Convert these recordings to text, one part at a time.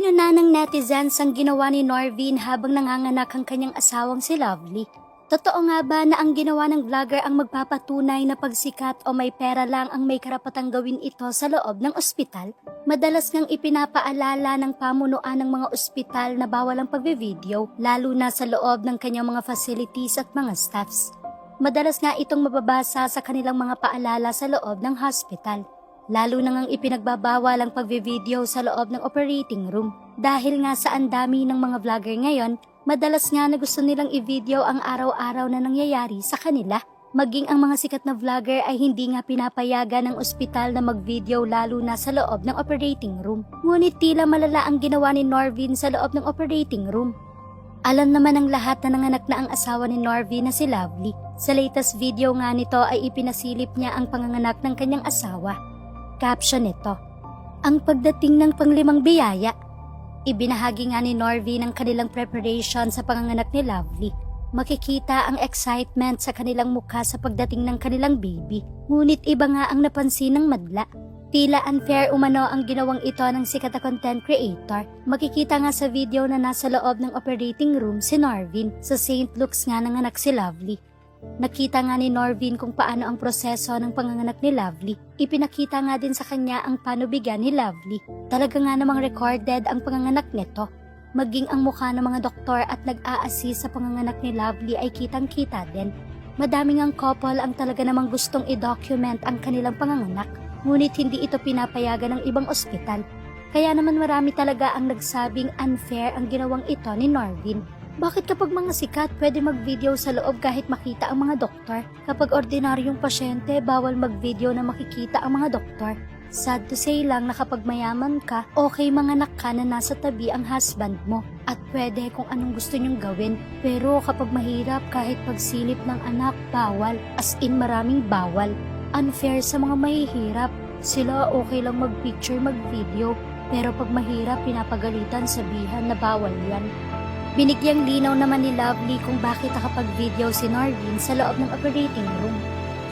Kinuna ng netizens ang ginawa ni Norvin habang nanganganak ang kanyang asawang si Lovely. Totoo nga ba na ang ginawa ng vlogger ang magpapatunay na pagsikat o may pera lang ang may karapatang gawin ito sa loob ng ospital? Madalas ngang ipinapaalala ng pamunuan ng mga ospital na bawal ang pagbe-video, lalo na sa loob ng kanyang mga facilities at mga staffs. Madalas nga itong mababasa sa kanilang mga paalala sa loob ng hospital. Lalo na ngang ipinagbabawal ang pagbe-video sa loob ng operating room. Dahil nga sa andami ng mga vlogger ngayon, madalas nga na gusto nilang i-video ang araw-araw na nangyayari sa kanila. Maging ang mga sikat na vlogger ay hindi nga pinapayagan ng ospital na mag-video lalo na sa loob ng operating room. Ngunit tila malala ang ginawa ni Norvin sa loob ng operating room. Alam naman ng lahat na nanganak na ang asawa ni Norvin na si Lovely. Sa latest video nga nito ay ipinasilip niya ang panganganak ng kanyang asawa. Caption nito, ang pagdating ng panglimang biyaya. Ibinahagi nga ni Norvin ang kanilang preparation sa panganganak ni Lovely. Makikita ang excitement sa kanilang mukha sa pagdating ng kanilang baby. Ngunit iba nga ang napansin ng madla. Tila unfair umano ang ginawang ito ng sikat na content creator. Makikita nga sa video na nasa loob ng operating room si Norvin. Sa St. Luke's nga nanganak si Lovely. Nakita nga ni Norvin kung paano ang proseso ng panganganak ni Lovely. Ipinakita nga din sa kanya ang panubigan ni Lovely. Talaga nga namang recorded ang panganganak nito. Maging ang mukha ng mga doktor at nag-a-assist sa panganganak ni Lovely ay kitang-kita din. Madaming ang couple ang talaga namang gustong i-document ang kanilang panganganak. Ngunit hindi ito pinapayagan ng ibang ospital. Kaya naman marami talaga ang nagsabing unfair ang ginawang ito ni Norvin. Bakit kapag mga sikat pwede mag-video sa loob kahit makita ang mga doktor? Kapag ordinaryong pasyente, bawal mag-video na makikita ang mga doktor. Sad to say lang na kapag mayaman ka, okay manganak ka na nasa tabi ang husband mo. At pwede kung anong gusto nyong gawin. Pero kapag mahirap kahit pagsilip ng anak, bawal. As in maraming bawal. Unfair sa mga mahihirap. Sila okay lang mag-picture, mag-video. Pero pag mahirap, pinapagalitan, sabihan na bawal yan. Binigyang linaw naman ni Lovely kung bakit nakapag-video si Norvin sa loob ng operating room.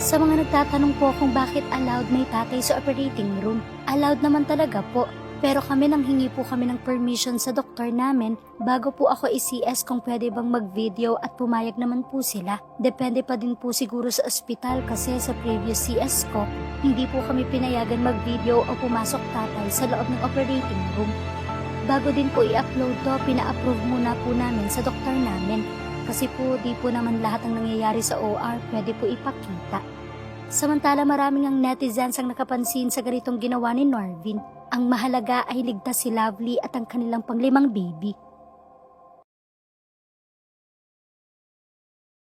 Sa mga nagtatanong po kung bakit allowed may tatay sa operating room, allowed naman talaga po. Pero kami nanghingi po kami ng permission sa doktor namin bago po ako i-CS kung pwede bang mag-video at pumayag naman po sila. Depende pa din po siguro sa ospital kasi sa previous CS ko, hindi po kami pinayagan mag-video o pumasok tatay sa loob ng operating room. Bago din po i-upload to, pina-approve muna po namin sa doktor namin. Kasi po di po naman lahat ng nangyayari sa OR pwede po ipakita. Samantala maraming ang netizens ang nakapansin sa ganitong ginawa ni Norvin. Ang mahalaga ay ligtas si Lovely at ang kanilang panglimang baby.